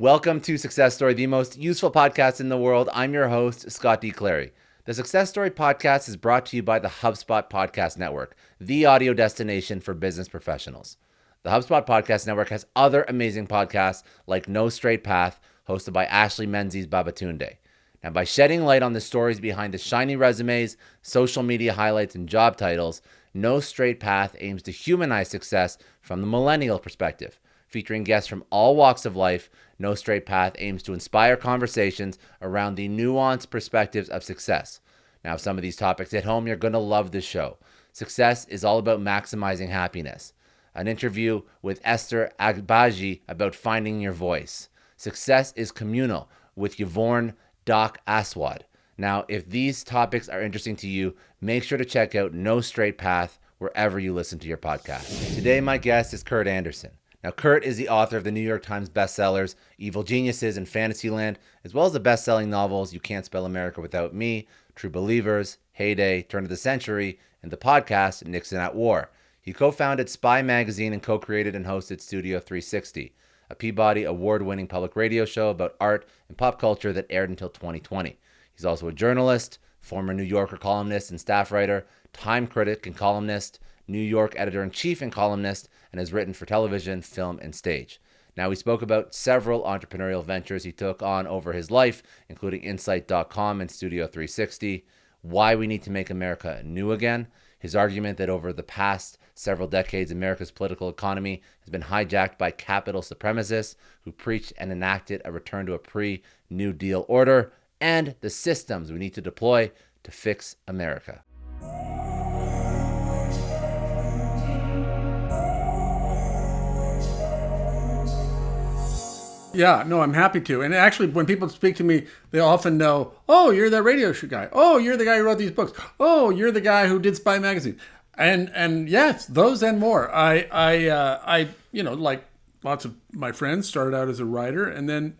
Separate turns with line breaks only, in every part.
Welcome to Success Story, the most useful podcast in the world. I'm your host, Scott D. Clary. The Success Story podcast is brought to you by the HubSpot Podcast Network, the audio destination for business professionals. The HubSpot Podcast Network has other amazing podcasts like No Straight Path, hosted by Ashley Menzies Babatunde. Now, by shedding light on the stories behind the shiny resumes, social media highlights, and job titles, No Straight Path aims to humanize success from the millennial perspective. Featuring guests from all walks of life, No Straight Path aims to inspire conversations around the nuanced perspectives of success. Now, if some of these topics hit home, you're going to love this show. Success is all about maximizing happiness. An interview with Esther Agbaji about finding your voice. Success is communal with Yvonne Doc Aswad. Now, if these topics are interesting to you, make sure to check out No Straight Path wherever you listen to your podcast. Today, my guest is Kurt Andersen. Now, Kurt is the author of the New York Times bestsellers, Evil Geniuses and Fantasyland, as well as the best-selling novels You Can't Spell America Without Me, True Believers, Heyday, Turn of the Century, and the podcast Nixon at War. He co-founded Spy Magazine and co-created and hosted Studio 360, a Peabody Award-winning public radio show about art and pop culture that aired until 2020. He's also a journalist, former New Yorker columnist and staff writer, Time critic and columnist, New York editor-in-chief and columnist, and has written for television, film, and stage. Now, we spoke about several entrepreneurial ventures he took on over his life, including Insight.com and Studio 360, why we need to make America new again, his argument that over the past several decades, America's political economy has been hijacked by capital supremacists who preached and enacted a return to a pre-New Deal order, and the systems we need to deploy to fix America.
Yeah, no, I'm happy to. And actually, when people speak to me, they often know, oh, you're that radio show guy. Oh, you're the guy who wrote these books. Oh, you're the guy who did Spy Magazine. And yes, those and more. I like lots of my friends, started out as a writer, and then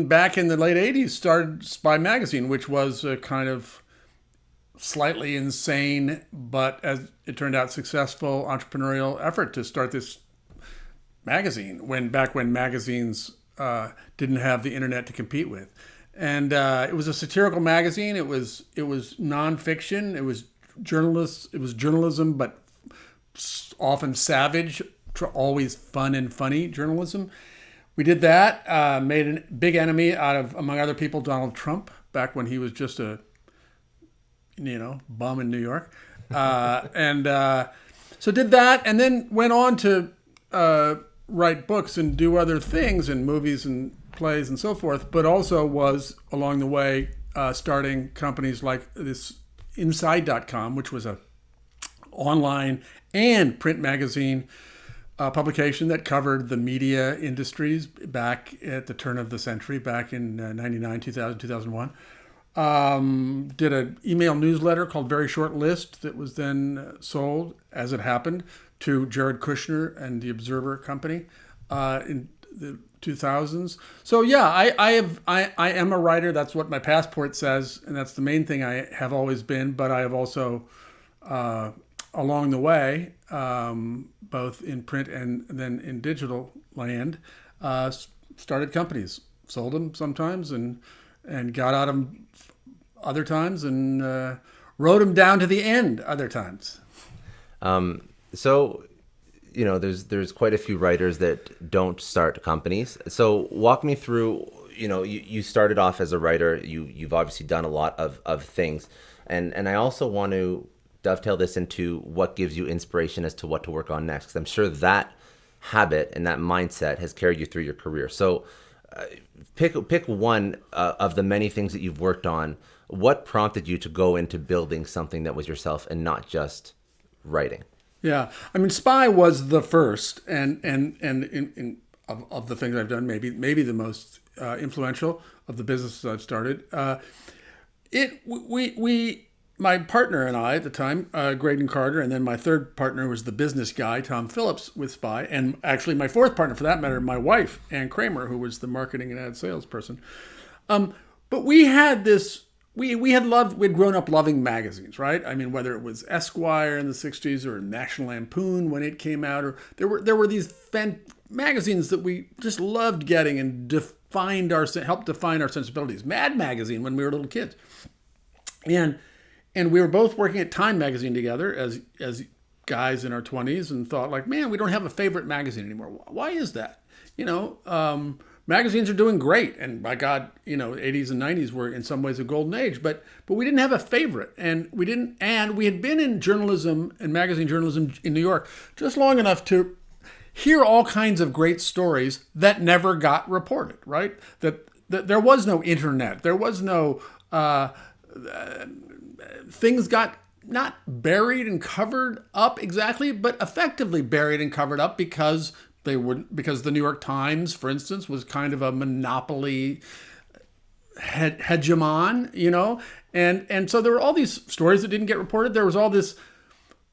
back in the late 80s, started Spy Magazine, which was a kind of slightly insane, but as it turned out, successful entrepreneurial effort to start this magazine back when magazines didn't have the internet to compete with. And it was a satirical magazine. It was nonfiction. It was journalism, but often savage, always fun and funny journalism. We did that, made a big enemy out of, among other people, Donald Trump, back when he was just a bum in New York. So did that, and then went on to write books and do other things and movies and plays and so forth, but also was along the way starting companies like this Inside.com, which was a online and print magazine publication that covered the media industries back at the turn of the century, back in 99, 2000, 2001. Did an email newsletter called Very Short List that was then sold, as it happened, to Jared Kushner and the Observer Company in the 2000s. So yeah, I am a writer. That's what my passport says, and that's the main thing I have always been. But I have also, along the way, both in print and then in digital land, started companies, sold them sometimes, and got out of them other times, and wrote them down to the end other times.
So, there's quite a few writers that don't start companies. So walk me through, you started off as a writer. You've obviously done a lot of things. And I also want to dovetail this into what gives you inspiration as to what to work on next. 'Cause I'm sure that habit and that mindset has carried you through your career. So pick one of the many things that you've worked on. What prompted you to go into building something that was yourself and not just writing?
Yeah, I mean, Spy was the first, and of the things I've done, maybe the most influential of the businesses I've started. My partner and I at the time, Graydon Carter, and then my third partner was the business guy, Tom Phillips, with Spy, and actually my fourth partner, for that matter, my wife, Ann Kramer, who was the marketing and ad sales person. But we had this. We'd grown up loving magazines, right? I mean, whether it was Esquire in the 60s or National Lampoon when it came out, or there were these magazines that we just loved getting and helped define our sensibilities. Mad Magazine when we were little kids. And we were both working at Time Magazine together as guys in our 20s and thought like, man, we don't have a favorite magazine anymore. Why is that? Magazines are doing great. And by God, 80s and 90s were in some ways a golden age, but we didn't have a favorite. And we had been in journalism and magazine journalism in New York just long enough to hear all kinds of great stories that never got reported, right? That there was no internet. There was no, things got not buried and covered up exactly, but effectively buried and covered up because the New York Times, for instance, was kind of a monopoly hegemon, and so there were all these stories that didn't get reported. There was all this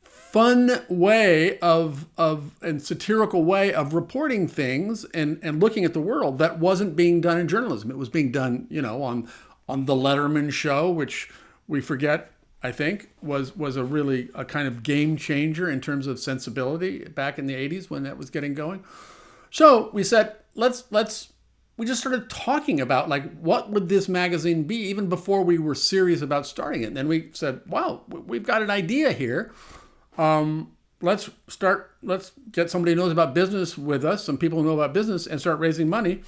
fun way and satirical way of reporting things and looking at the world that wasn't being done in journalism. It was being done, on the Letterman show, which we forget, I think, was a kind of game changer in terms of sensibility back in the 80s when that was getting going. So we said, we just started talking about like, what would this magazine be even before we were serious about starting it. And then we said, wow, we've got an idea here. Let's get somebody who knows about business with us, some people who know about business, and start raising money.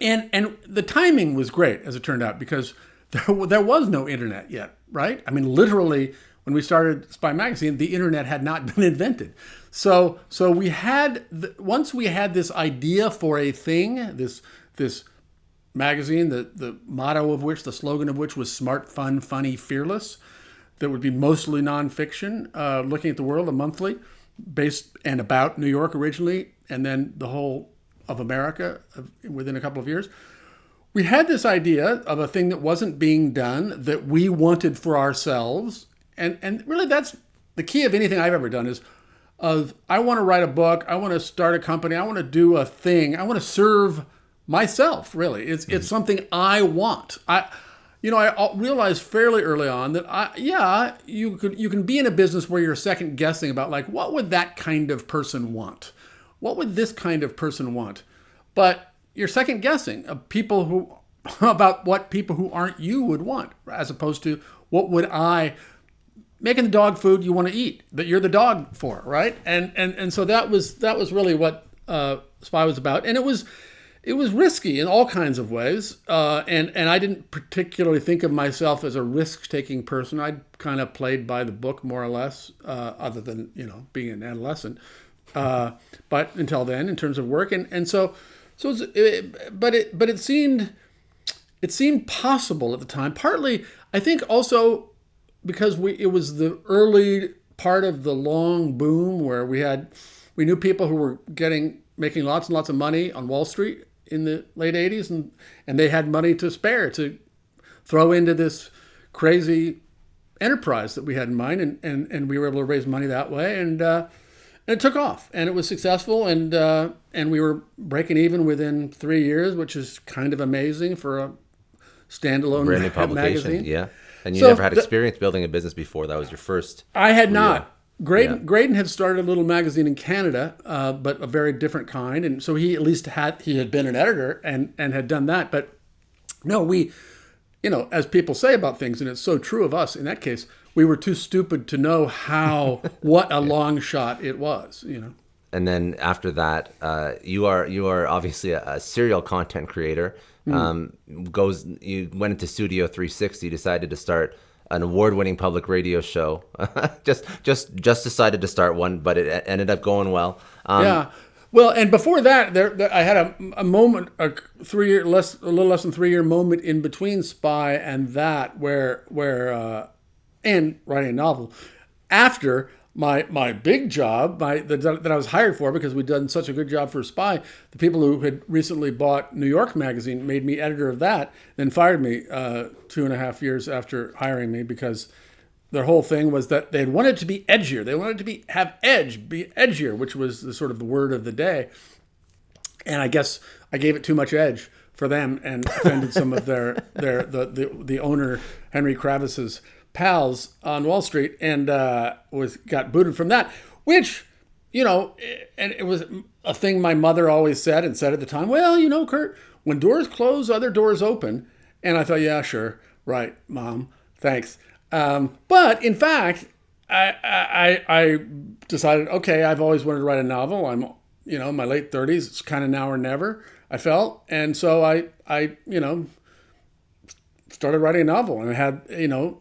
And the timing was great, as it turned out, because there was no internet yet, right? I mean, literally, when we started Spy Magazine, the internet had not been invented. So we had, once we had this idea for a thing, this magazine, the motto of which, the slogan of which was smart, fun, funny, fearless, that would be mostly nonfiction, looking at the world, a monthly, based and about New York originally, and then the whole of America within a couple of years. We had this idea of a thing that wasn't being done that we wanted for ourselves. And really that's the key of anything I've ever done is I want to write a book. I want to start a company. I want to do a thing. I want to serve myself, really. It's something I want. I realized fairly early on that you can be in a business where you're second guessing about like, what would that kind of person want? What would this kind of person want? But you're second guessing about what people who aren't you would want, as opposed to what would making the dog food you want to eat that you're the dog for, right? And so that was really what Spy was about, and it was risky in all kinds of ways, and I didn't particularly think of myself as a risk-taking person. I kind of played by the book more or less, other than being an adolescent, but until then in terms of work, and so. But it seemed possible at the time. Partly, I think, also because it was the early part of the long boom where we knew people who were making lots and lots of money on Wall Street in the late 80s, and they had money to spare to throw into this crazy enterprise that we had in mind, and we were able to raise money that way, and it took off, and it was successful, and we were breaking even within 3 years, which is kind of amazing for a standalone
brand new publication.
Magazine.
Yeah, and you never had experience building a business before. That was your first.
I had not. Graydon had started a little magazine in Canada, but a very different kind, and so he at least had been an editor and had done that. But no, we, as people say about things, and it's so true of us in that case, we were too stupid to know what a long shot it was,
And then after that, you are obviously a serial content creator. You went into Studio 360, decided to start an award-winning public radio show. just decided to start one, but it ended up going well.
Yeah. Well, and before that, I had a moment, a little less than 3 year moment in between Spy and that, where and writing a novel, after my big job that I was hired for because we'd done such a good job for Spy. The people who had recently bought New York Magazine made me editor of that, then fired me 2.5 years after hiring me because their whole thing was that they wanted to be edgier. They wanted to be edgier, which was the sort of the word of the day. And I guess I gave it too much edge for them and offended some of the owner, Henry Kravis's pals on Wall Street, and got booted from that, which and it was a thing my mother always said and said at the time, well, Kurt, when doors close, other doors open. And I thought, yeah, sure. Right, Mom. Thanks. But in fact, I decided, okay, I've always wanted to write a novel. I'm, in my late 30s. It's kind of now or never, I felt. And so I started writing a novel, and I had,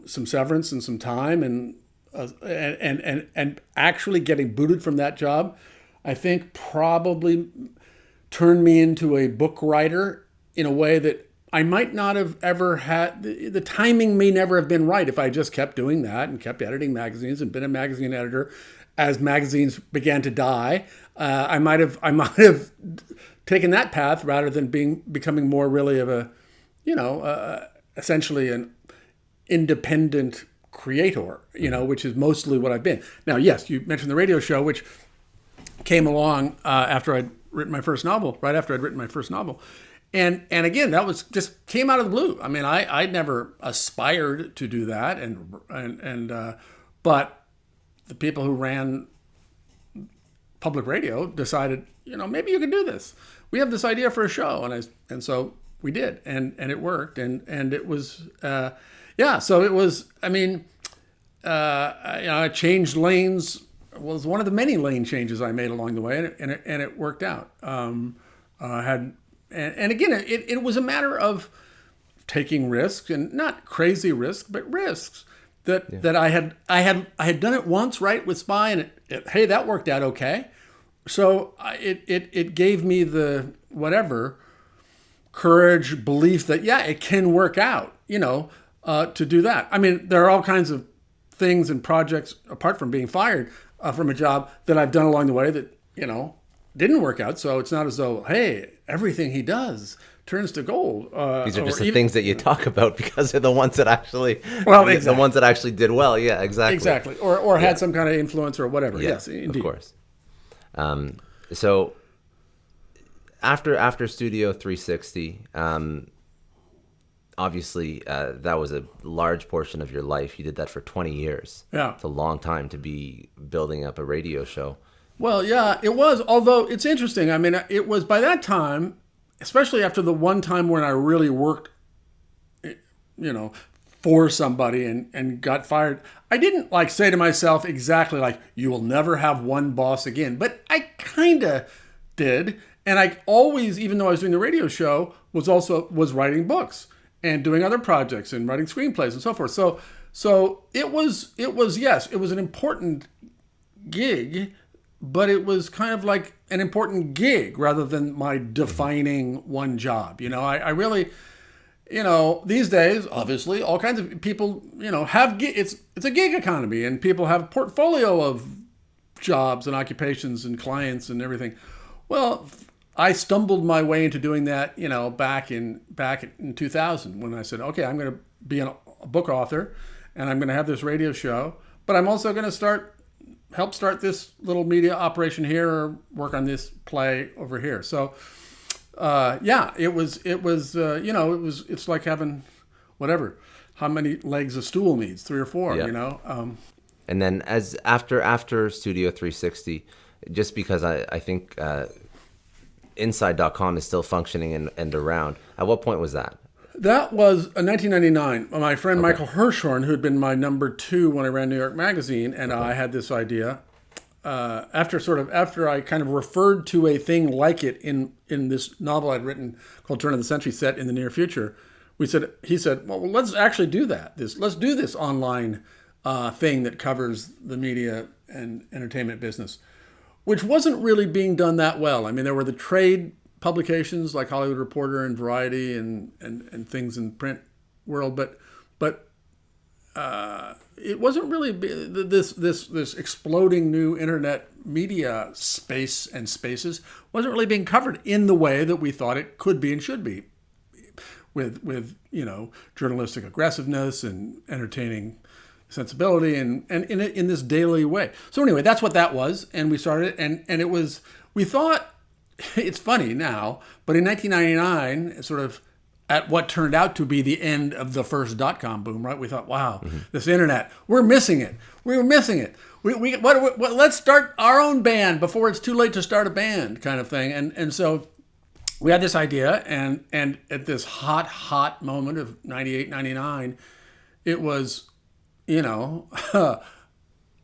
some severance and some time and actually getting booted from that job, I think probably turned me into a book writer in a way that I might not have ever had. The timing may never have been right if I just kept doing that and kept editing magazines and been a magazine editor. As magazines began to die, I might have taken that path rather than becoming more really of a, essentially an independent creator, which is mostly what I've been. Now, yes, you mentioned the radio show, which came along after I'd written my first novel, right after I'd written my first novel. And again, that was just came out of the blue. I mean, I'd never aspired to do that, but the people who ran public radio decided, maybe you could do this. We have this idea for a show, and so we did, and it worked, and it was, So it was. I mean, I changed lanes. Was one of the many lane changes I made along the way, and it worked out. And again, it was a matter of taking risks, and not crazy risks, but risks that I had done it once, right, with Spy, and hey, that worked out okay. So it gave me the courage, belief that it can work out, to do that. I mean, there are all kinds of things and projects apart from being fired from a job that I've done along the way that didn't work out. So it's not as though, hey, everything he does turns to gold.
These are just the things that you talk about because they're the ones that actually, the ones that actually did well. Yeah, exactly.
Or had some kind of influence or whatever. Yes, indeed.
Of course. So after Studio 360, obviously that was a large portion of your life. You did that for 20 years.
Yeah.
It's a long time to be building up a radio show.
Well, yeah, it was. Although it's interesting. I mean, it was by that time, especially after the one time when I really worked, for somebody and got fired. I didn't say to myself exactly you will never have one boss again, but I kind of did. And I always, even though I was doing the radio show, was writing books and doing other projects and writing screenplays and so forth. So it was yes, it was an important gig. But it was kind of like an important gig rather than my defining one job. I really, these days, obviously, all kinds of people, have it's a gig economy, and people have a portfolio of jobs and occupations and clients and everything. Well, I stumbled my way into doing that, back in 2000 when I said, okay, I'm going to be a book author, and I'm going to have this radio show, but I'm also going to help start this little media operation here, or work on this play over here. So, it's like having how many legs a stool needs, 3 or 4,
And then after Studio 360, just because I think Inside.com is still functioning and around, at what point was that?
That was 1999. My friend Michael Hirshhorn, who had been my number 2 when I ran New York Magazine, and I had this idea. After I kind of referred to a thing like it in this novel I'd written called Turn of the Century, set in the near future, he said, well, let's actually do that. Let's do this online thing that covers the media and entertainment business, which wasn't really being done that well. I mean, there were the trade publications like Hollywood Reporter and Variety and things in print world, but it wasn't really this exploding new internet media space and spaces wasn't really being covered in the way that we thought it could be and should be, with journalistic aggressiveness and entertaining sensibility and in this daily way. So anyway, that's what that was, and we started, and it was, we thought. It's funny now, but in 1999, at what turned out to be the end of the first dot-com boom, right? We thought, wow, this internet, we're missing it. We were missing it. Let's start our own band before it's too late to start a band, kind of thing. And so we had this idea, and at this hot moment of 98, 99, it was,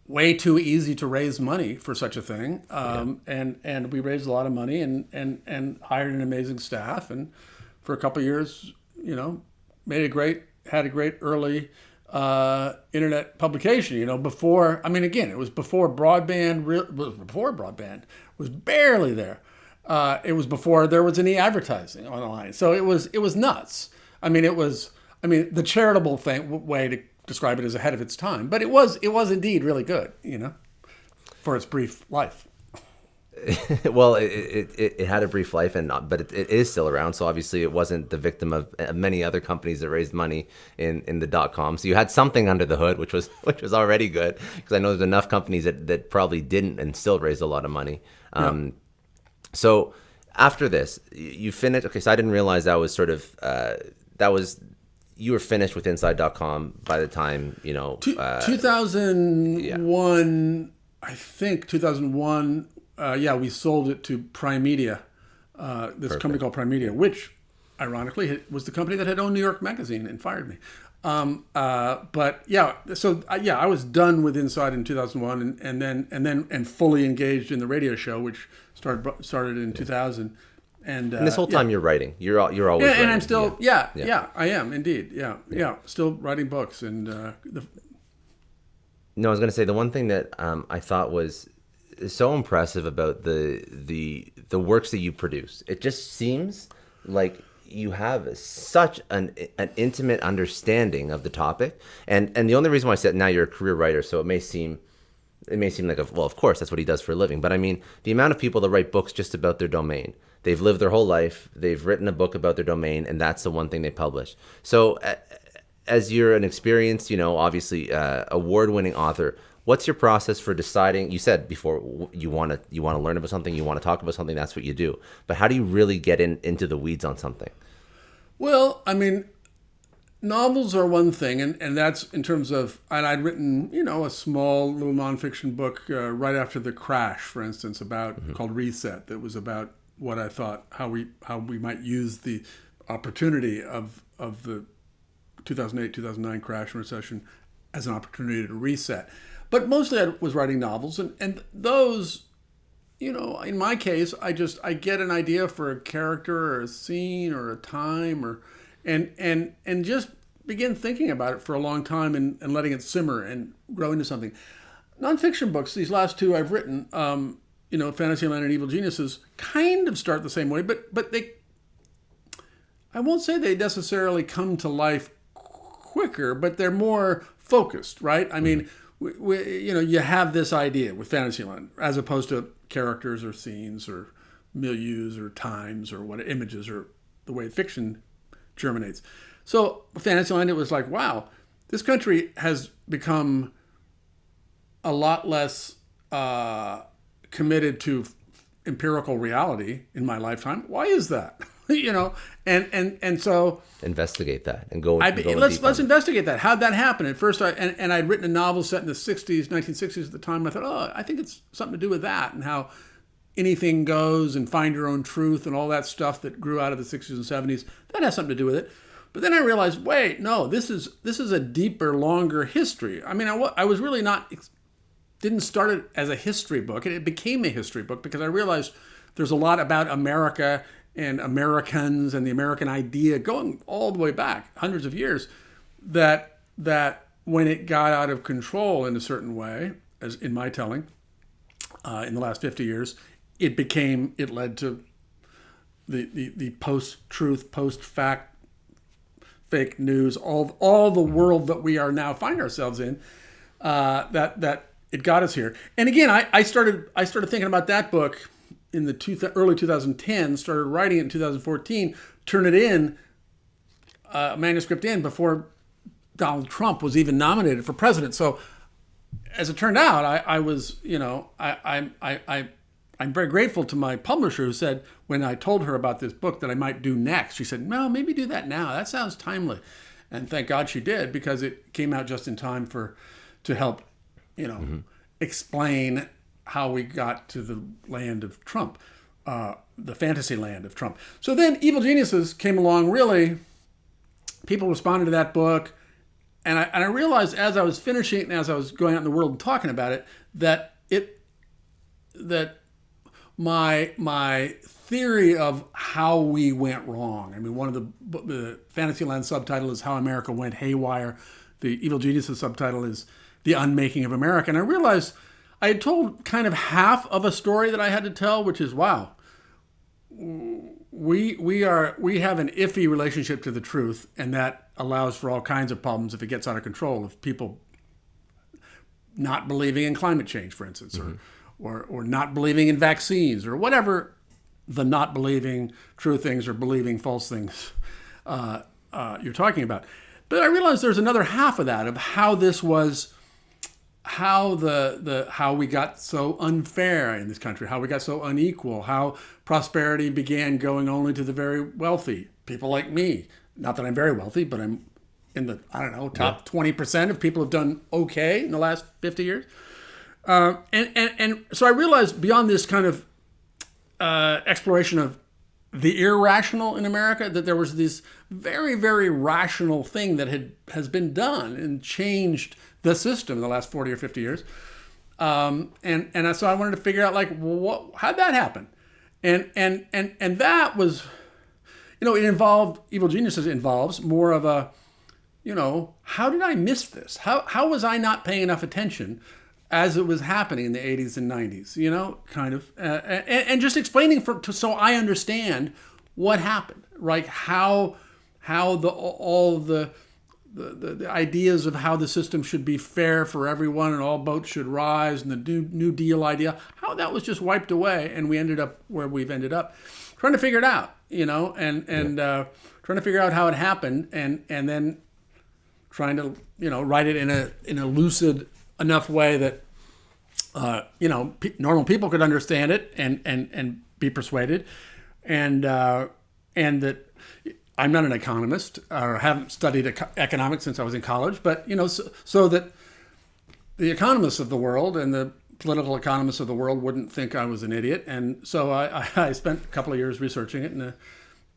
way too easy to raise money for such a thing. And we raised a lot of money and hired an amazing staff. And for a couple of years, had a great early internet publication, before, it was before broadband was barely there. It was before there was any advertising online. So it was nuts. The charitable way to describe it is ahead of its time, but it was indeed really good, for its brief life.
Well, it had a brief life, but it is still around. So obviously, it wasn't the victim of many other companies that raised money in the .com. So you had something under the hood, which was already good, because I know there's enough companies that probably didn't and still raised a lot of money. So after this, you finished. Okay, so I didn't realize that was sort of you were finished with Inside.com by the time
2001. I think 2001. We sold it to Prime Media, this company called Prime Media, which, ironically, was the company that had owned New York Magazine and fired me. I was done with Inside in 2001, and then fully engaged in the radio show, which started in 2000. And
this whole time you're writing. You're always writing.
And I'm still I am indeed still writing books and.
I was going to say the one thing that I thought was so impressive about the works that you produce. It just seems like you have such an intimate understanding of the topic, and the only reason why I said now you're a career writer, so it may seem like of course that's what he does for a living, but I mean the amount of people that write books just about their domain. They've lived their whole life, they've written a book about their domain, and that's the one thing they publish. So as you're an experienced, obviously award-winning author, what's your process for deciding? You said before you want to learn about something, you want to talk about something, that's what you do. But how do you really get into the weeds on something?
Well, novels are one thing, and that's in terms of, and I'd written, a small little nonfiction book right after the crash, for instance, called Reset, that was about what I thought, how we might use the opportunity of the 2008, 2009 crash and recession as an opportunity to reset. But mostly I was writing novels, and those, in my case, I get an idea for a character or a scene or a time and just begin thinking about it for a long time and letting it simmer and grow into something. Nonfiction books, these last two I've written, Fantasyland and Evil Geniuses, kind of start the same way, but they, I won't say they necessarily come to life quicker, but they're more focused, right? You have this idea with Fantasyland as opposed to characters or scenes or milieus or times or what images or the way fiction germinates. So Fantasyland, it was like, wow, this country has become a lot less committed to empirical reality in my lifetime. Why is that? And so
investigate that and go.
Let's investigate that. How'd that happen? At first, I'd written a novel set in the 1960s at the time. I thought, I think it's something to do with that and how anything goes and find your own truth and all that stuff that grew out of the 60s and 70s. That has something to do with it. But then I realized, wait, no, this is a deeper, longer history. I was really didn't start it as a history book, and it became a history book because I realized there's a lot about America and Americans and the American idea going all the way back hundreds of years, that when it got out of control in a certain way, as in my telling, in the last 50 years, it led to the post-truth, post-fact, fake news, all the world that we are now find ourselves in, that it got us here. And again, I started thinking about that book in the early 2010s, started writing it in 2014, turned it in, manuscript in, before Donald Trump was even nominated for president. So as it turned out, I was, I I'm very grateful to my publisher who said, when I told her about this book that I might do next, she said, no, maybe do that now. That sounds timely. And thank God she did, because it came out just in time to help, explain how we got to the land of Trump, the fantasy land of Trump. So then Evil Geniuses came along. Really, people responded to that book. And I realized as I was finishing it and as I was going out in the world and talking about it, that my theory of how we went wrong. I mean, one of the Fantasyland subtitle is How America Went Haywire. The Evil Geniuses subtitle is The Unmaking of America. And I realized I had told kind of half of a story that I had to tell, which is, wow, we have an iffy relationship to the truth, and that allows for all kinds of problems if it gets out of control, of people not believing in climate change, for instance, or not believing in vaccines, or whatever the not believing true things or believing false things you're talking about. But I realized there's another half of that, of how this was, how we got so unfair in this country, how we got so unequal, how prosperity began going only to the very wealthy, people like me. Not that I'm very wealthy, but I'm in the, top 20% of people have done okay in the last 50 years. And so I realized beyond this kind of exploration of the irrational in America, that there was this very, very rational thing that has been done and changed the system in the last 40 or 50 years. So I wanted to figure out, how'd that happen? And that was, it involved, Evil Geniuses involves more of a, how did I miss this? How was I not paying enough attention as it was happening in the 80s and 90s, kind of, and just explaining so I understand what happened, right? How all the ideas of how the system should be fair for everyone and all boats should rise, and the New Deal idea, how that was just wiped away, and we ended up where we've ended up, trying to figure it out, trying to figure out how it happened, and then trying to write it in a lucid enough way that normal people could understand it and be persuaded, and that I'm not an economist or haven't studied economics since I was in college, but so that the economists of the world and the political economists of the world wouldn't think I was an idiot. And so I spent a couple of years researching it and a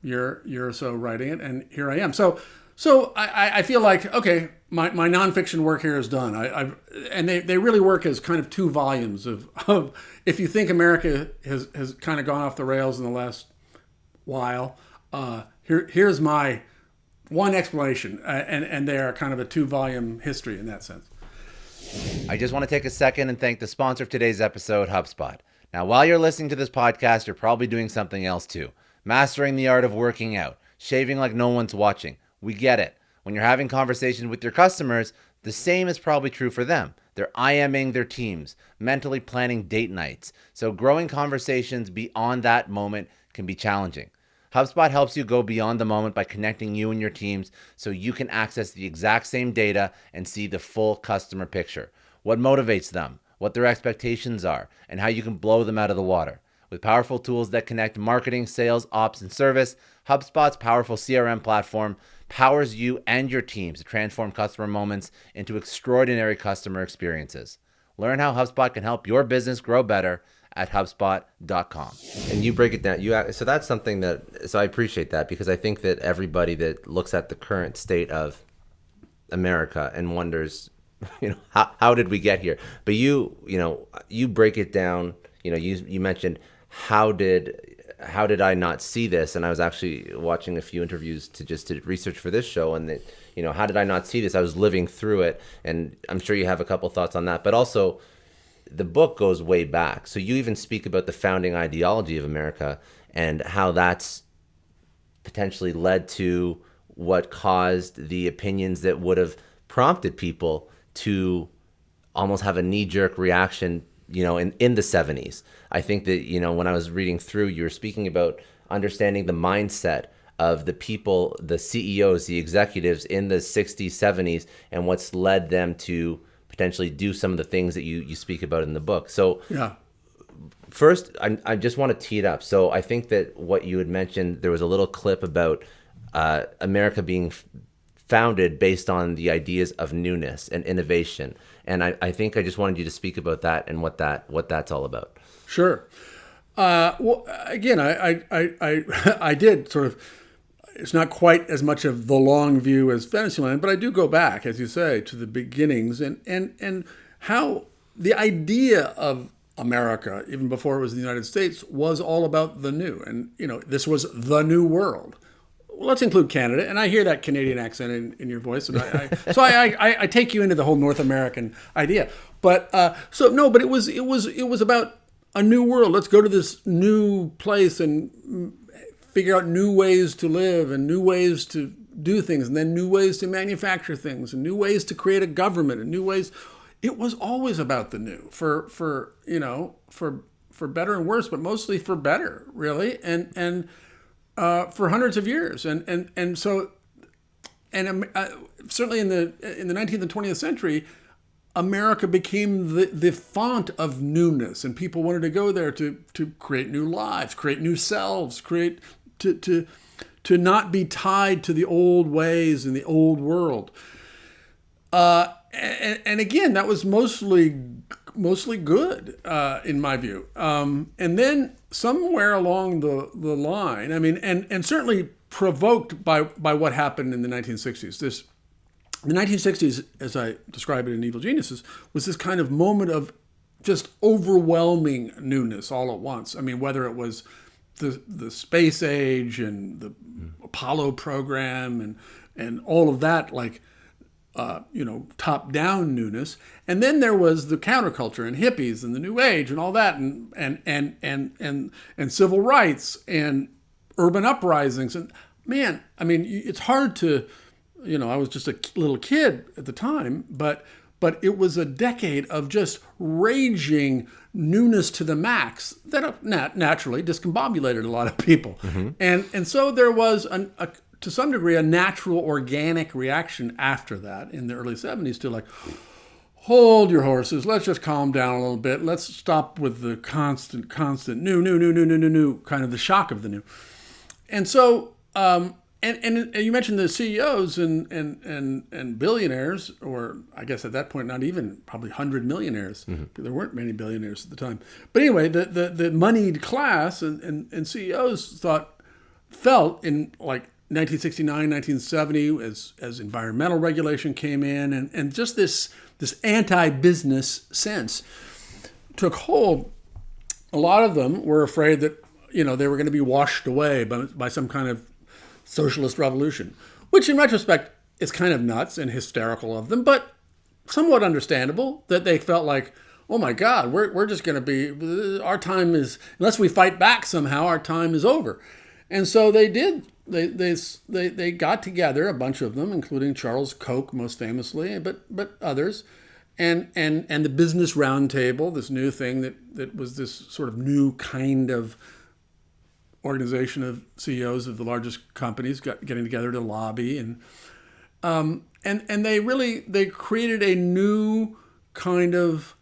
year or so writing it, and here I am. So I feel like, okay, my nonfiction work here is done. And they really work as kind of two volumes of if you think America has kind of gone off the rails in the last while, here's my one explanation, and they are kind of a 2-volume history in that sense.
I just want to take a second and thank the sponsor of today's episode, HubSpot. Now, while you're listening to this podcast, you're probably doing something else too. Mastering the art of working out, shaving like no one's watching. We get it. When you're having conversations with your customers, the same is probably true for them. They're IMing their teams, mentally planning date nights. So growing conversations beyond that moment can be challenging. HubSpot helps you go beyond the moment by connecting you and your teams so you can access the exact same data and see the full customer picture. What motivates them, what their expectations are, and how you can blow them out of the water. With powerful tools that connect marketing, sales, ops, and service, HubSpot's powerful CRM platform powers you and your teams to transform customer moments into extraordinary customer experiences. Learn how HubSpot can help your business grow better at HubSpot.com.
And you break it down. So that's something so I appreciate that, because I think that everybody that looks at the current state of America and wonders, how did we get here? But you break it down. You mentioned how did I not see this? And I was actually watching a few interviews to research for this show, and that, how did I not see this? I was living through it, and I'm sure you have a couple thoughts on that. But also, the book goes way back. So you even speak about the founding ideology of America and how that's potentially led to what caused the opinions that would have prompted people to almost have a knee-jerk reaction, in the 70s. I think that, when I was reading through, you were speaking about understanding the mindset of the people, the CEOs, the executives in the 60s, 70s, and what's led them to potentially do some of the things that you speak about in the book. So
yeah.
first, I just want to tee it up. So I think that what you had mentioned, there was a little clip about America being founded based on the ideas of newness and innovation. And I think I just wanted you to speak about that and what that's all about.
Sure. Well, again, I did sort of. It's not quite as much of the long view as Fantasyland, but I do go back, as you say, to the beginnings and how the idea of America, even before it was the United States, was all about the new. And, this was the new world. Well, let's include Canada. And I hear that Canadian accent in your voice. And I take you into the whole North American idea. But but it was about a new world. Let's go to this new place and figure out new ways to live and new ways to do things, and then new ways to manufacture things and new ways to create a government and new ways. It was always about the new for better and worse, but mostly for better, really. And for hundreds of years. And so certainly in the 19th and 20th century, America became the font of newness, and people wanted to go there to create new lives, create new selves, to not be tied to the old ways in the old world. And again, that was mostly good in my view. And then somewhere along the line, I mean, and certainly provoked by what happened in the 1960s. The 1960s, as I describe it in Evil Geniuses, was this kind of moment of just overwhelming newness all at once. I mean, whether it was the space age and the Apollo program and all of that, like, top-down newness. And then there was the counterculture and hippies and the New Age and all that, and civil rights and urban uprisings. And man, I mean, it's hard to, I was just a little kid at the time, but it was a decade of just raging newness to the max that naturally discombobulated a lot of people. Mm-hmm. And so there was to some degree a natural organic reaction after that in the early 70s to like, hold your horses, let's just calm down a little bit, let's stop with the constant new, kind of the shock of the new. And so and you mentioned the CEOs and billionaires, or I guess at that point not even probably 100 millionaires. Mm-hmm. There weren't many billionaires at the time. But anyway, the moneyed class and CEOs felt in like 1969, 1970, as environmental regulation came in, and just this anti-business sense took hold. A lot of them were afraid that they were going to be washed away by some kind of socialist revolution, which in retrospect is kind of nuts and hysterical of them, but somewhat understandable that they felt like, oh my God, we're just going to be, our time is, unless we fight back somehow, our time is over. And so they did. They got together, a bunch of them, including Charles Koch most famously, but others, and the Business Roundtable, this new thing that was this sort of new kind of organization of CEOs of the largest companies getting together to lobby, and they created a new kind of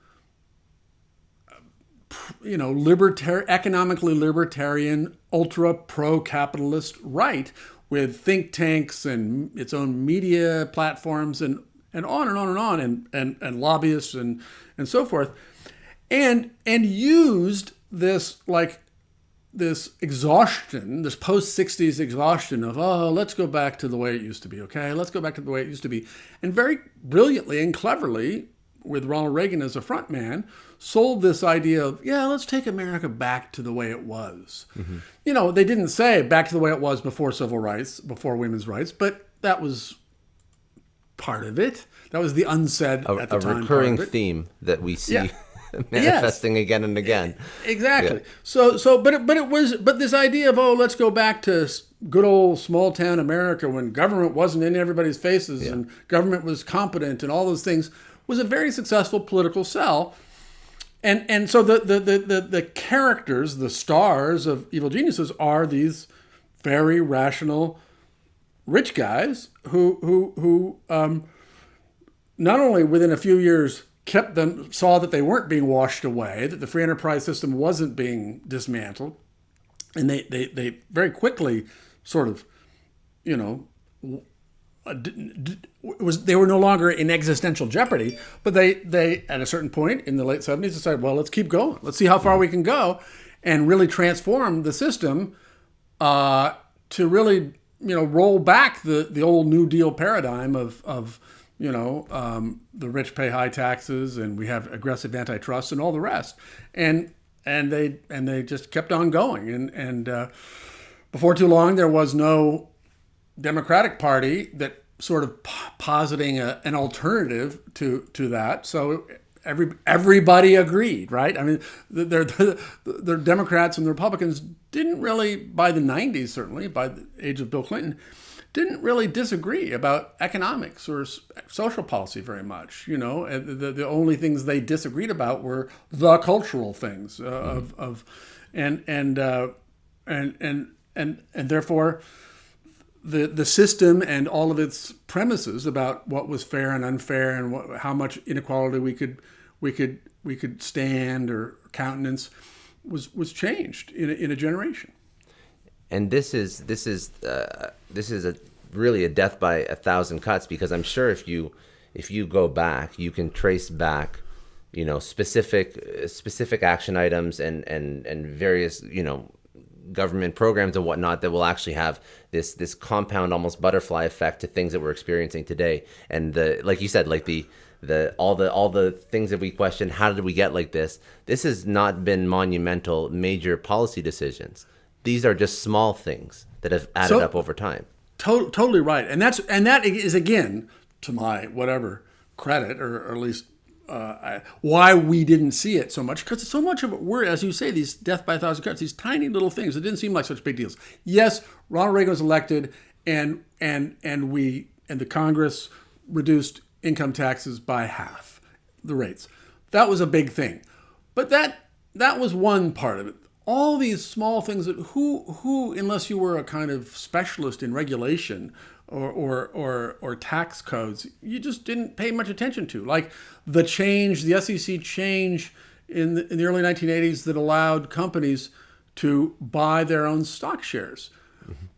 economically libertarian, ultra pro-capitalist right, with think tanks and its own media platforms and on and on and on, and lobbyists and so forth, and used this this exhaustion, this post-60s exhaustion of, let's go back to the way it used to be, okay? Let's go back to the way it used to be. And very brilliantly and cleverly, with Ronald Reagan as a front man, sold this idea of, let's take America back to the way it was. Mm-hmm. They didn't say back to the way it was before civil rights, before women's rights, but that was part of it. That was the unsaid at the time.
A recurring theme that we see. Yeah. Manifesting again and again.
Exactly. Yeah. But this idea of, let's go back to good old small town America when government wasn't in everybody's faces and government was competent and all those things was a very successful political sell. And so the characters, the stars of Evil Geniuses are these very rational rich guys who not only within a few years saw that they weren't being washed away, that the free enterprise system wasn't being dismantled, and they very quickly sort of, they were no longer in existential jeopardy, but they at a certain point in the late 70s decided, well, let's keep going. Let's see how far we can go and really transform the system to really, roll back the old New Deal paradigm of the rich pay high taxes and we have aggressive antitrust and all the rest. And they just kept on going. And before too long, there was no Democratic Party that sort of positing an alternative to that. So everybody agreed, right? I mean, the Democrats and the Republicans didn't really, by the 90s certainly, by the age of Bill Clinton, didn't really disagree about economics or social policy very much. The only things they disagreed about were the cultural things and therefore the system and all of its premises about what was fair and unfair and how much inequality we could stand or countenance was changed in a generation.
And this is really a death by a thousand cuts, because I'm sure if you go back, you can trace back, specific action items and various government programs and whatnot that will actually have this compound, almost butterfly effect to things that we're experiencing today. And like you said, like all the things that we question, how did we get like this? This has not been monumental, major policy decisions. These are just small things that have added up over time.
Totally right, and that is again, to my whatever credit, or at least why we didn't see it so much, because so much of it were, as you say, these death by a thousand cuts, these tiny little things that didn't seem like such big deals. Yes, Ronald Reagan was elected, and the Congress reduced income taxes by half, the rates. That was a big thing, but that was one part of it. All these small things that who unless you were a kind of specialist in regulation or tax codes, you just didn't pay much attention to, like the SEC change in the early 1980s that allowed companies to buy their own stock shares. Mm-hmm.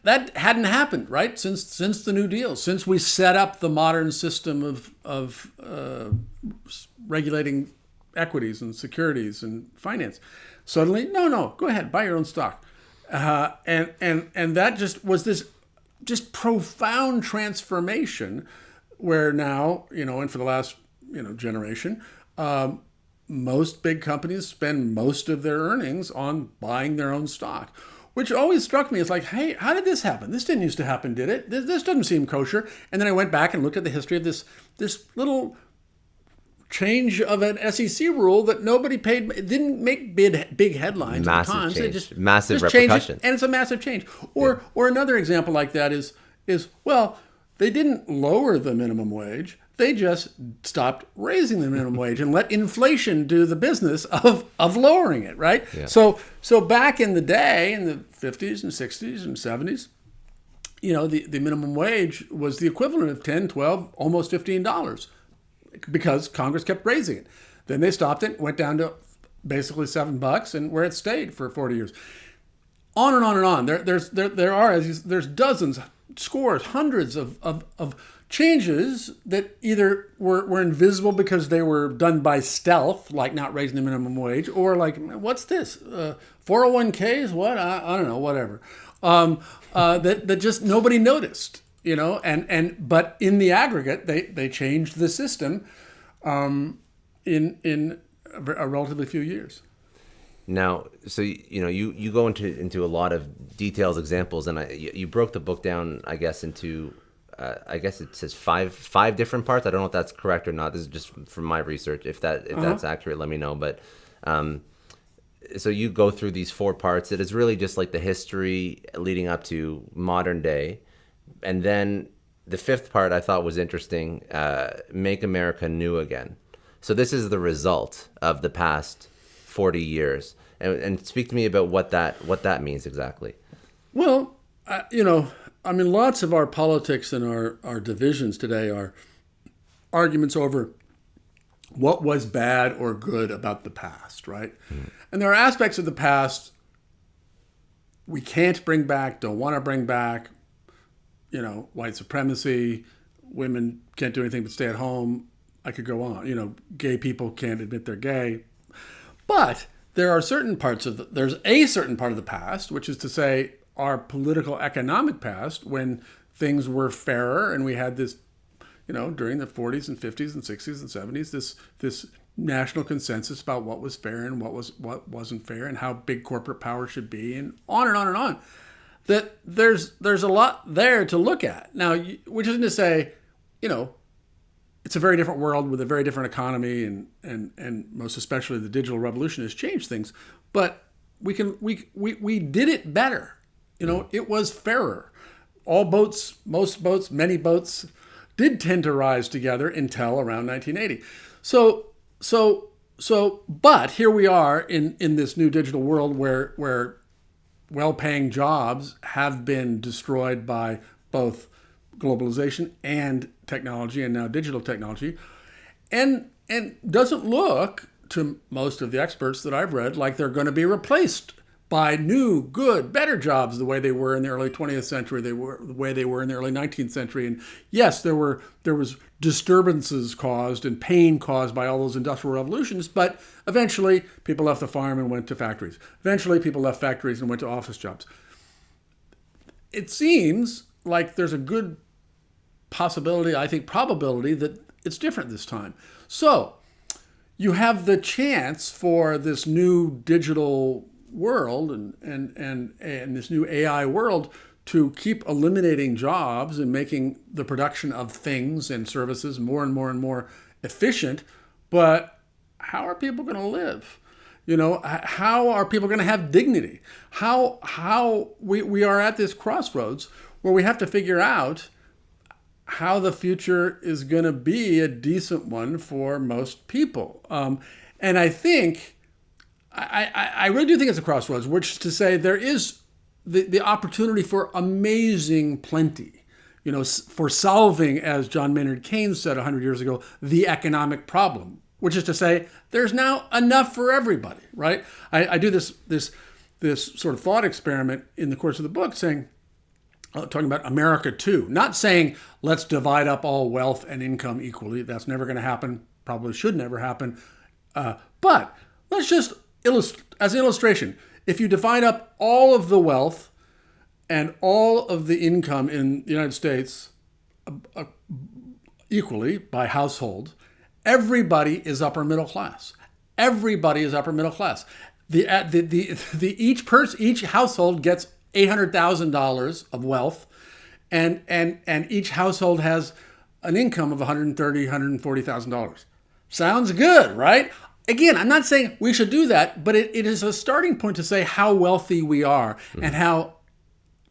That hadn't happened, right, since the New Deal, since we set up the modern system of regulating equities and securities and finance. Suddenly, no, go ahead, buy your own stock, and that just was this just profound transformation, where now and for the last generation, most big companies spend most of their earnings on buying their own stock, which always struck me as like, hey, how did this happen? This didn't used to happen, did it? This doesn't seem kosher. And then I went back and looked at the history of this little change of an SEC rule that nobody paid. It didn't make big headlines at the time.
Change.
So it just
massive
just
repercussions.
And it's a massive change. Or another example like that is well, they didn't lower the minimum wage. They just stopped raising the minimum wage and let inflation do the business of lowering it, right? Yeah. So back in the day, in the 50s and 60s and 70s, the minimum wage was the equivalent of $10, $12, almost $15, because Congress kept raising it. Then they stopped it, went down to basically $7, and where it stayed for 40 years. On and on and on. There's dozens, scores, hundreds of changes that either were invisible because they were done by stealth, like not raising the minimum wage, or like, what's this? 401ks? What? I don't know, whatever. That just nobody noticed. But in the aggregate, they changed the system in a relatively few years.
Now, so you go into a lot of details, examples, and you broke the book down, I guess, into I guess it says five different parts. I don't know if that's correct or not. This is just from my research. If that's accurate, let me know. But so you go through these 4 parts. It is really just like the history leading up to modern day. And then the 5th part I thought was interesting, Make America New Again. So this is the result of the past 40 years. And speak to me about what that means exactly.
Well, lots of our politics and our divisions today are arguments over what was bad or good about the past, right? And there are aspects of the past we can't bring back, don't want to bring back, white supremacy, women can't do anything but stay at home. I could go on. Gay people can't admit they're gay. But there are there's a certain part of the past, which is to say our political economic past, when things were fairer and we had this, during the 40s and 50s and 60s and 70s, this national consensus about what was fair and what wasn't fair and how big corporate power should be, and on and on and on. That there's a lot there to look at. Now, which isn't to say, it's a very different world with a very different economy, and most especially the digital revolution has changed things. But we did it better. It was fairer. All boats, most boats, many boats did tend to rise together until around 1980. But here we are in this new digital world where well-paying jobs have been destroyed by both globalization and technology, and now digital technology, and doesn't look to most of the experts that I've read like they're going to be replaced by new, good, better jobs the way they were in the early 20th century, the way they were in the early 19th century. And yes, there was disturbances caused and pain caused by all those industrial revolutions, but eventually people left the farm and went to factories. Eventually people left factories and went to office jobs. It seems like there's a good possibility, I think probability, that it's different this time. So you have the chance for this new digital world and this new AI world to keep eliminating jobs and making the production of things and services more and more and more efficient. But how are people going to live? How are people going to have dignity? How we are at this crossroads where we have to figure out how the future is going to be a decent one for most people. And I think, I really do think it's a crossroads, which is to say there is the opportunity for amazing plenty, for solving, as John Maynard Keynes said 100 years ago, the economic problem, which is to say there's now enough for everybody, right? I do this sort of thought experiment in the course of the book, talking about America too, not saying let's divide up all wealth and income equally. That's never going to happen, probably should never happen. But let's just as an illustration, if you divide up all of the wealth and all of the income in the United States equally by household, everybody is upper middle class. Everybody is upper middle class. Each household gets $800,000 of wealth, and each household has an income of $130,000, $140,000. Sounds good, right? Again, I'm not saying we should do that, but it is a starting point to say how wealthy we are and how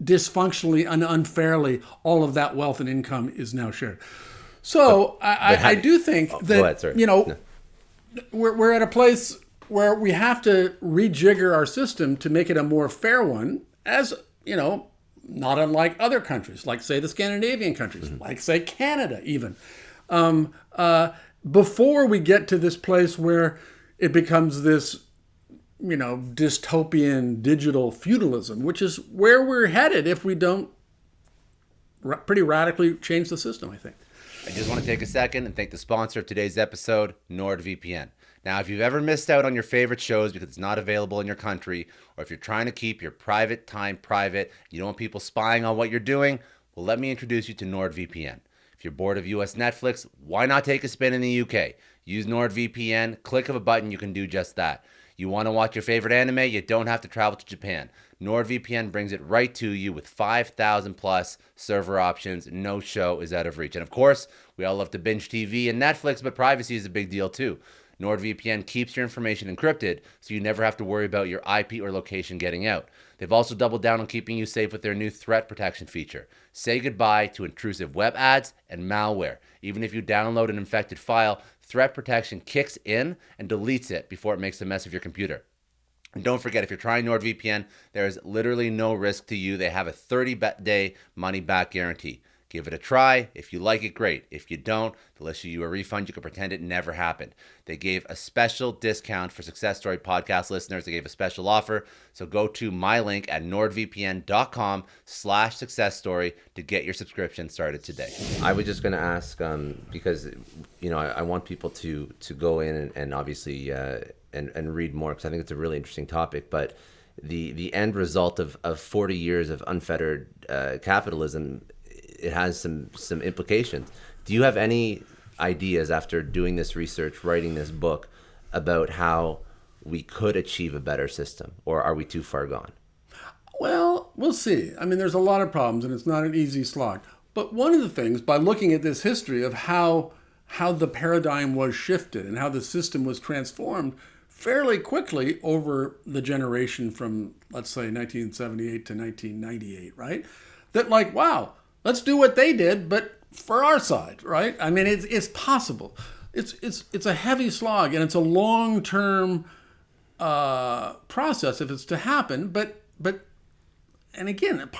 dysfunctionally and unfairly all of that wealth and income is now shared. So I do think that, we're at a place where we have to rejigger our system to make it a more fair one, as, not unlike other countries, like, say, the Scandinavian countries, like, say, Canada even. Before we get to this place where it becomes this, dystopian digital feudalism, which is where we're headed if we don't pretty radically change the system, I think.
I just want to take a second and thank the sponsor of today's episode, NordVPN. Now, if you've ever missed out on your favorite shows because it's not available in your country, or if you're trying to keep your private time private, you don't want people spying on what you're doing, well, let me introduce you to NordVPN. If you're bored of US Netflix, why not take a spin in the UK? Use NordVPN, click of a button, you can do just that. You want to watch your favorite anime, you don't have to travel to Japan. NordVPN brings it right to you with 5,000 plus server options. No show is out of reach. And of course, we all love to binge TV and Netflix, but privacy is a big deal too. NordVPN keeps your information encrypted, so you never have to worry about your IP or location getting out. They've also doubled down on keeping you safe with their new threat protection feature. Say goodbye to intrusive web ads and malware. Even if you download an infected file, threat protection kicks in and deletes it before it makes a mess of your computer. And don't forget, if you're trying NordVPN, there is literally no risk to you. They have a 30-day money-back guarantee. Give it a try. If you like it, great. If you don't, they'll issue you a refund. You can pretend it never happened. They gave a special discount for Success Story podcast listeners. They gave a special offer. So go to my link at nordvpn.com/successstory to get your subscription started today.
I was just going to ask, because, I want people to go in and obviously and read more, because I think it's a really interesting topic. But the end result of 40 years of unfettered capitalism, it has some implications. Do you have any ideas after doing this research, writing this book, about how we could achieve a better system, or are we too far gone?
Well, we'll see. I mean, there's a lot of problems, and it's not an easy slog. But one of the things, by looking at this history of how the paradigm was shifted and how the system was transformed fairly quickly over the generation from, let's say, 1978 to 1998, right? That wow, let's do what they did, but for our side, right? I mean, it's possible. It's a heavy slog, and it's a long-term process if it's to happen. But and again,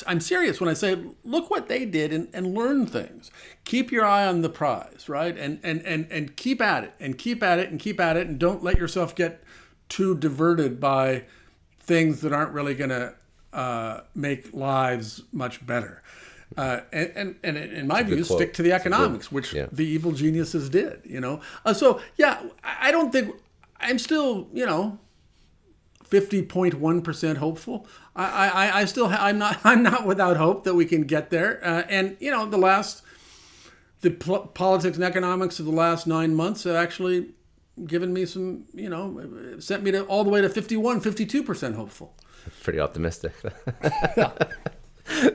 I'm serious when I say look what they did and learn things. Keep your eye on the prize, right? And keep at it and keep at it and keep at it, and don't let yourself get too diverted by things that aren't really going to make lives much better. And in my view, stick to the economics, which the evil geniuses did. So yeah, I don't think I'm still 50.1% hopeful. I still I'm not without hope that we can get there. And the politics and economics of the last 9 months have actually given me some, sent me all the way to 52% hopeful.
Pretty optimistic.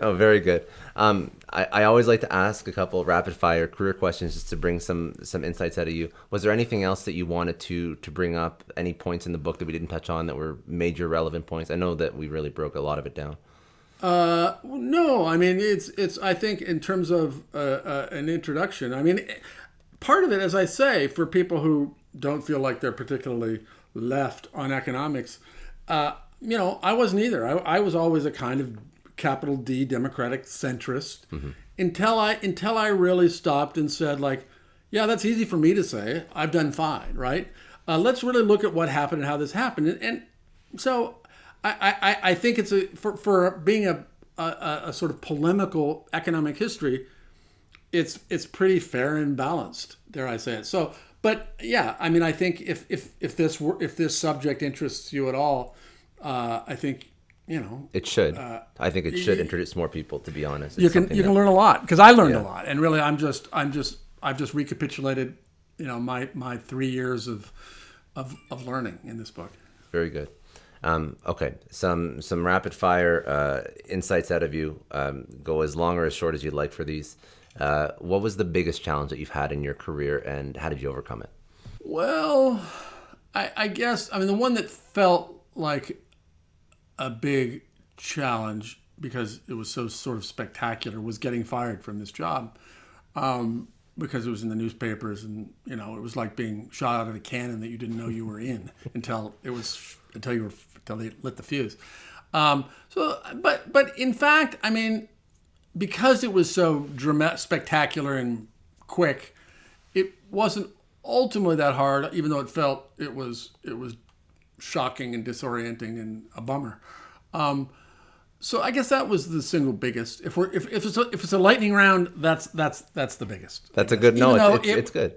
Oh, very good. I always like to ask a couple of rapid fire career questions just to bring some insights out of you. Was there anything else that you wanted to bring up? Any points in the book that we didn't touch on that were major relevant points? I know that we really broke a lot of it down.
No, I mean, it's I think in terms of an introduction, I mean, part of it, as I say, for people who don't feel like they're particularly left on economics, I wasn't either. I was always a kind of capital D democratic centrist until I really stopped and said, yeah, that's easy for me to say. I've done fine, right? Let's really look at what happened and how this happened. And so I think it's for being a sort of polemical economic history, it's pretty fair and balanced, dare I say it. So, but yeah, I mean, I think if this subject interests you at all, I think
it should. I think it should introduce more people. To be honest,
you can learn a lot, because I learned a lot, and really, I've just recapitulated, my 3 years of learning in this book.
Very good. Okay, some rapid fire insights out of you. Go as long or as short as you'd like for these. What was the biggest challenge that you've had in your career, and how did you overcome it?
Well, I guess the one that felt like a big challenge, because it was so sort of spectacular, was getting fired from this job, because it was in the newspapers, and it was like being shot out of a cannon that you didn't know you were in until they lit the fuse. But in fact, I mean, because it was so spectacular and quick, it wasn't ultimately that hard, even though it was shocking and disorienting and a bummer. So I guess that was the single biggest. If it's a lightning round, that's the biggest.
That's a good no. It's good.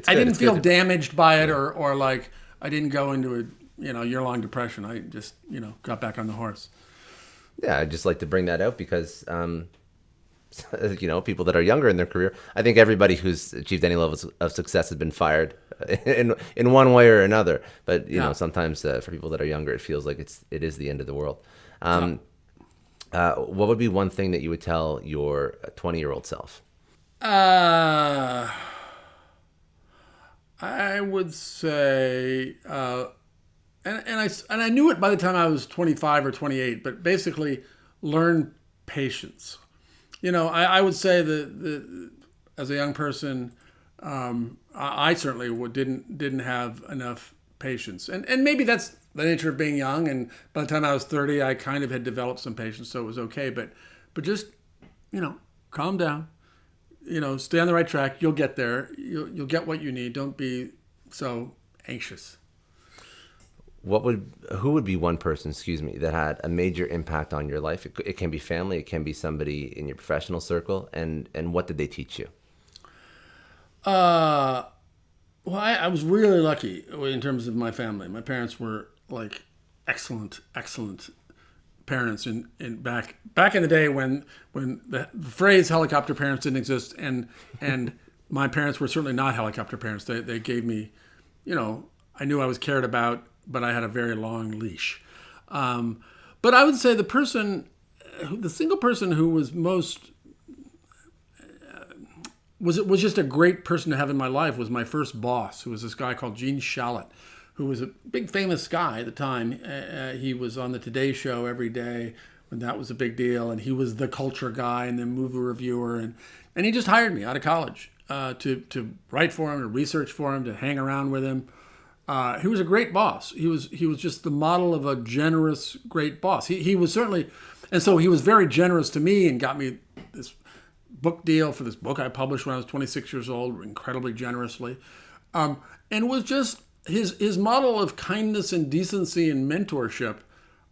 I didn't feel damaged by it, or like I didn't go into a year-long depression. I just got back on the horse.
Yeah, I'd just like to bring that out because people that are younger in their career, I think everybody who's achieved any levels of success has been fired in one way or another. But sometimes for people that are younger, it feels like it is the end of the world. What would be one thing that you would tell your 20-year-old self?
I would say, and I knew it by the time I was 25 or 28, but basically learn patience. I would say that as a young person, I certainly didn't have enough patience, and maybe that's the nature of being young. And by the time I was 30, I kind of had developed some patience, so it was okay. But just calm down. Stay on the right track. You'll get there. You'll get what you need. Don't be so anxious.
Who would be one person, that had a major impact on your life? It can be family, it can be somebody in your professional circle, and what did they teach you?
Well, I was really lucky in terms of my family. My parents were like excellent parents in back in the day when the phrase helicopter parents didn't exist, and my parents were certainly not helicopter parents. They gave me, I knew I was cared about, but I had a very long leash. But I would say the single person who was most was just a great person to have in my life was my first boss, who was this guy called Gene Shalit, who was a big famous guy at the time. He was on the Today Show every day when that was a big deal, and he was the culture guy and the movie reviewer, and he just hired me out of college to write for him, to research for him, to hang around with him. He was a great boss. He was just the model of a generous, great boss. He was certainly, and so he was very generous to me and got me this book deal for this book I published when I was 26 years old, incredibly generously, and was just his model of kindness and decency and mentorship.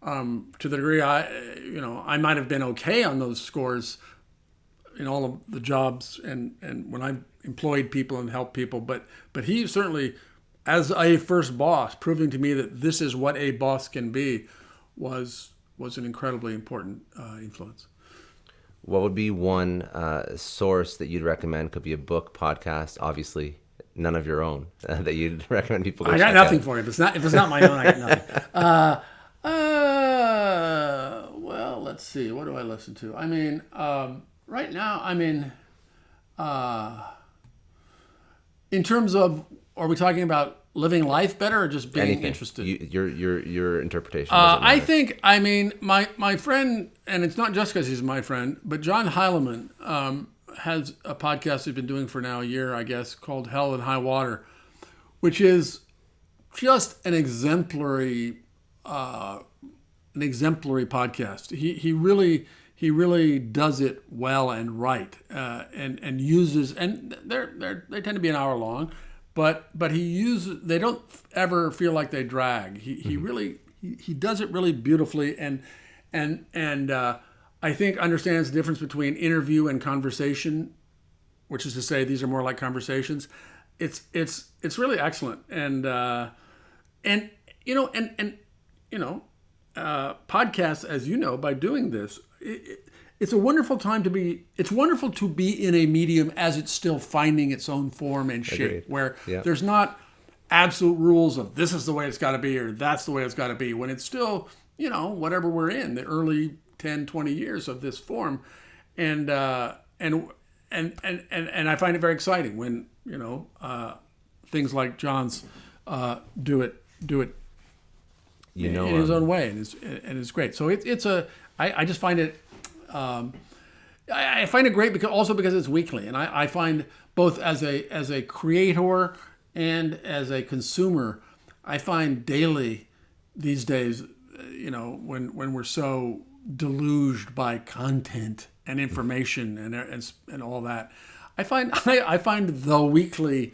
To the degree I might have been okay on those scores in all of the jobs and when I employed people and helped people, but he certainly, as a first boss, proving to me that this is what a boss can be, was an incredibly important influence.
What would be one source that you'd recommend? Could be a book, podcast, obviously none of your own, that you'd recommend people go
I got
check
nothing
out?
for you. If it's not my own, I got nothing. Well, let's see. What do I listen to? I mean, right now, in terms of, are we talking about living life better or just being
Anything.
interested?
Your interpretation. Doesn't
I
matter.
think, my friend, and it's not just because he's my friend, but John Heilemann has a podcast he's been doing for now a year, I guess, called Hell and High Water, which is just an exemplary podcast. He really does it well and right, and uses, and they tend to be an hour long, but he uses, they don't ever feel like they drag. He really does it really beautifully, and I think understands the difference between interview and conversation, which is to say these are more like conversations. It's really excellent, and podcasts, as you know, by doing this, it's a wonderful time to be. It's wonderful to be in a medium as it's still finding its own form and shape,
Agreed.
where
Yeah.
there's not absolute rules of this is the way it's got to be or that's the way it's got to be. When it's still, whatever we're in, the early 10, 20 years of this form, and I find it very exciting when things like John's do it in his own way, and it's great. So I just find it I find it great because it's weekly, and I find both as a creator and as a consumer, I find daily these days, when we're so deluged by content and information and all that, I find the weekly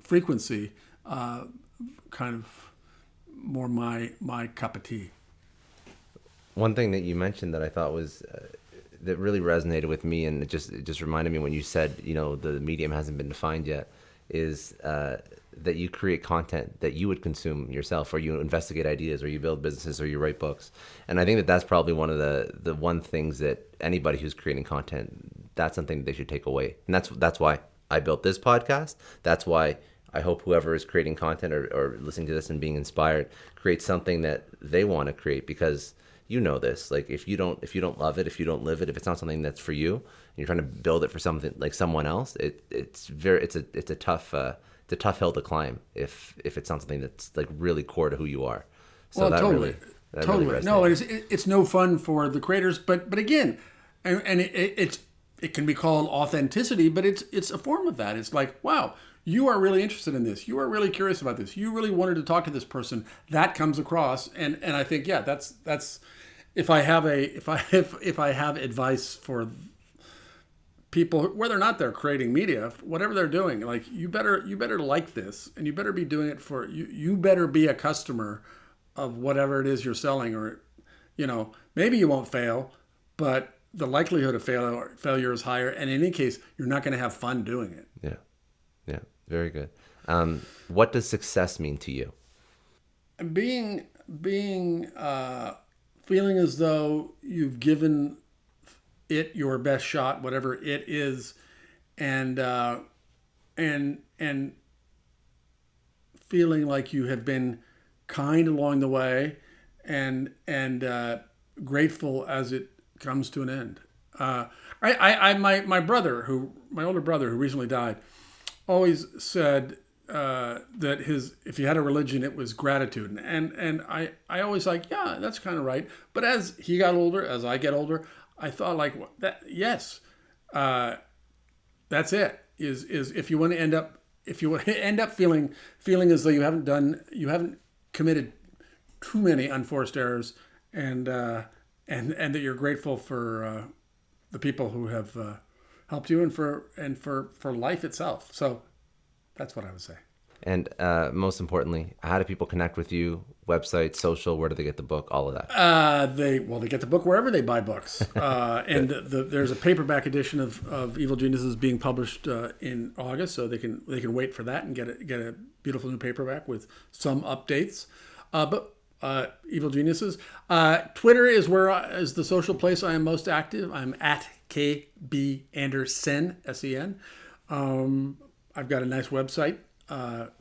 frequency kind of more my cup of tea.
One thing that you mentioned that I thought was that really resonated with me, and it just reminded me when you said the medium hasn't been defined yet, is that you create content that you would consume yourself, or you investigate ideas, or you build businesses, or you write books. And I think that that's probably one of the one things that anybody who's creating content, that's something that they should take away. And that's why I built this podcast. That's why I hope whoever is creating content or listening to this and being inspired creates something that they want to create, because this, like if you don't love it, if you don't live it, if it's not something that's for you, and you're trying to build it for something like someone else, it's a tough hill to climb if it's not something that's like really core to who you are. So
Well,
that
totally.
Really
No,
resonated.
it's no fun for the creators, but again, and it can be called authenticity, but it's a form of that. It's like, wow, you are really interested in this. You are really curious about this. You really wanted to talk to this person. That comes across, and I think that's if I have advice for people, whether or not they're creating media, whatever they're doing, like you better like this, and you better be doing it for you. You better be a customer of whatever it is you're selling, or maybe you won't fail, but the likelihood of failure is higher. And in any case, you're not going to have fun doing it.
Yeah, very good. What does success mean to you?
Being feeling as though you've given it your best shot, whatever it is, and feeling like you have been kind along the way, and grateful as it comes to an end. My older brother who recently died, always said that if he had a religion, it was gratitude, and I always yeah, that's kind of right. But as he got older, as I get older, I thought yes, that's it. Is if you want to end up feeling as though you haven't committed too many unforced errors, and that you're grateful for the people who have helped you, and for life itself. So that's what I would say.
And most importantly, how do people connect with you? Website, social, where do they get the book? All of that.
They get the book wherever they buy books. And there's a paperback edition of Evil Geniuses being published in August, so they can wait for that and get a beautiful new paperback with some updates. But Evil Geniuses. Twitter is the social place I am most active. I'm at KB Andersen, SEN. I've got a nice website that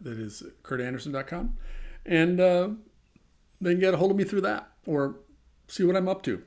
is kurtandersen.com, and they can get a hold of me through that or see what I'm up to.